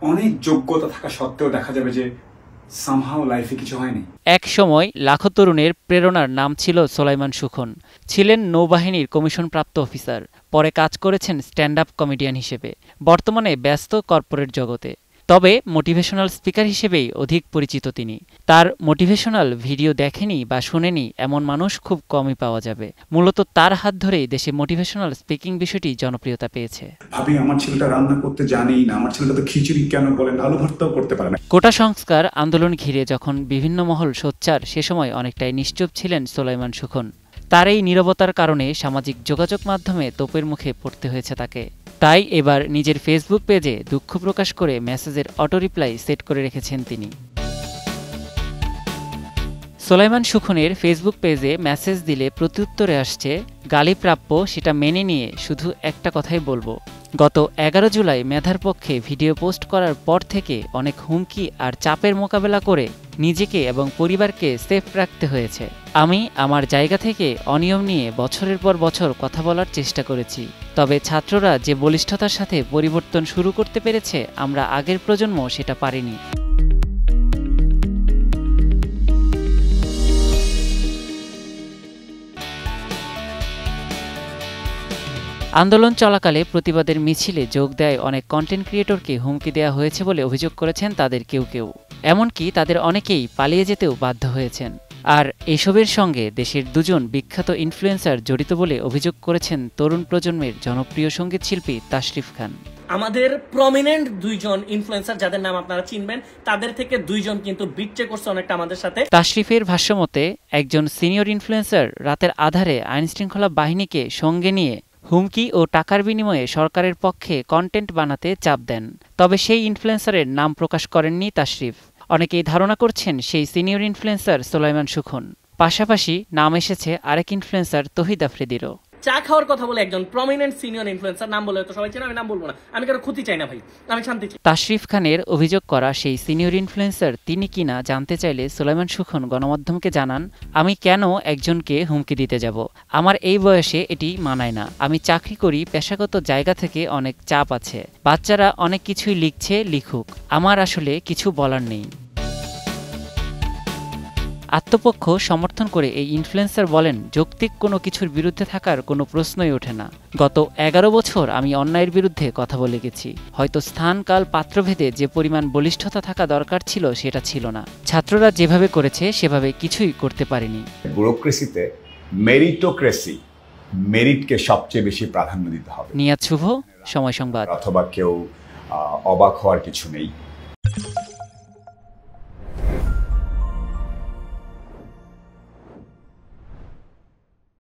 অনেক যোগ্যতা থাকা সত্ত্বেও দেখা যাবে যে সামহাও লাইফে কিছু হয়নি। এক সময় লাখো তরুণের প্রেরণার নাম ছিল সোলাইমান সুখন। ছিলেন নৌবাহিনীর কমিশনপ্রাপ্ত অফিসার। পরে কাজ করেছেন স্ট্যান্ড আপ কমেডিয়ান হিসেবে। বর্তমানে ব্যস্ত কর্পোরেট জগতে। তবে মোটিভেশনাল স্পিকার হিসেবেই অধিক পরিচিত তিনি। তার মোটিভেশনাল ভিডিও দেখেনি বা শোনেনি এমন মানুষ খুব কমই পাওয়া যাবে। মূলত তার হাত ধরেই দেশে মোটিভেশনাল স্পিকিং বিষয়টি জনপ্রিয়তা পেয়েছে। ভাবি আমার ছেলেটা রান্না করতে জানেই না, আমার ছেলেটা তো খিচুড়ি কেন বলেন আলু ভর্তাও করতে পারে না। কোটা সংস্কার আন্দোলন ঘিরে যখন বিভিন্ন মহল সোচ্চার, সে সময় অনেকটাই নিশ্চুপ ছিলেন সোলাইমান সুখন। তার এই নীরবতার কারণে সামাজিক যোগাযোগ মাধ্যমে তোপের মুখে পড়তে হয়েছে তাকে। তাই এবার নিজের ফেসবুক পেজে দুঃখ প্রকাশ করে মেসেজের অটো রিপ্লাই সেট করে রেখেছেন তিনি। সোলাইমান সুখনের ফেসবুক পেজে মেসেজ দিলে প্রত্যুত্তরে আসছে, গালি প্রাপ্য সেটা মেনে নিয়ে শুধু একটা কথাই বলবো। গত 11 জুলাই মেধার পক্ষে ভিডিও পোস্ট করার পর থেকে অনেক হুমকি আর চাপের মোকাবেলা করে নিজেকে এবং পরিবারকে সেফ রাখতে হয়েছে। আমি আমার জায়গা থেকে অনিয়ম নিয়ে বছরের পর বছর কথা বলার চেষ্টা করেছি। তবে ছাত্ররা যে বলিষ্ঠতার সাথে পরিবর্তন শুরু করতে পেরেছে, আমরা আগের প্রজন্ম সেটা পারিনি। আন্দোলন চলাকালে প্রতিবাদের মিছিলে যোগ দেয় অনেক কন্টেন্ট ক্রিয়েটরকে হুমকি দেওয়া হয়েছে বলে অভিযোগ করেছেন তাদের কেউ কেউ। এমনকি তাদের অনেকেই পালিয়ে যেতেও বাধ্য হয়েছেন। আর এসবের সঙ্গে দেশের দুজন বিখ্যাত ইনফ্লুয়েন্সার জড়িত বলে অভিযোগ করেছেন তরুণ প্রজন্মের জনপ্রিয় সঙ্গীত শিল্পী তাশরিফ খান। আমাদের প্রমিনেন্ট দুইজন ইনফ্লুয়েন্সার যাদের নাম আপনারা চিনবেন, তাদের থেকে দুইজন কিন্তু বিট্রে করছে অনেকটা আমাদের সাথে। তাশরিফের ভাষ্যমতে একজন সিনিয়র ইনফ্লুয়েন্সার রাতের আধারে আইনশৃঙ্খলা বাহিনীকে সঙ্গে নিয়ে হুমকি ও টাকার বিনিময়ে সরকারের পক্ষে কন্টেন্ট বানাতে চাপ দেন। তবে সেই ইনফ্লুয়েন্সারের নাম প্রকাশ করেননি তাশরিফ। অনেকেই ধারণা করছেন সেই সিনিয়র ইনফ্লুয়েন্সার সোলাইমান সুখন। পাশাপাশি নাম এসেছে আরেক ইনফ্লুয়েন্সার তহিদ আফ্রিদিরও। চা খাওয়ার কথা বলে একজন প্রমিনেন্ট সিনিয়র ইনফ্লুয়েন্সার, নাম বলে তো সবাই চেনে, আমি নাম বলবো না, আমি কারো ক্ষতি চাই না ভাই, আমি শান্তি চাই। তাশরিফ খানের অভিযোগ করা সেই সিনিয়র ইনফ্লুয়েন্সার তিনি কিনা জানতে চাইলে সোলাইমান সুখন গণমাধ্যমকে জানান, আমি কেন একজনকে হুমকি দিতে যাব? আমার এই বয়সে এটি মানায় না। আমি চাকরি করি, পেশাগত জায়গা থেকে অনেক চাপ আছে। বাচ্চারা অনেক কিছুই লিখছে, লিখুক, আমার আসলে কিছু বলার নেই। আত্মপক্ষ সমর্থন করে এই ইনফ্লুয়েন্সার বলেন, যৌক্তিক কোনো কিছুর বিরুদ্ধে থাকার কোনো প্রশ্নই ওঠে না। গত 11 বছর আমি অন্যায়ের বিরুদ্ধে কথা বলে গেছি। হয়তো স্থান কাল পাত্রভেদে যে পরিমাণ বলিষ্ঠতা থাকা দরকার ছিল সেটা ছিল না। ছাত্ররা যেভাবে করেছে সেভাবে কিছুই করতে পারেনি। ব্যুরোক্রেসিতে মেরিটোক্রেসি, মেরিটকে সবচেয়ে বেশি প্রাধান্য দিতে হবে। নিয়াজ শুভ, সময় সংবাদ। অথবা কেউ অবাক হওয়ার কিছু নেই।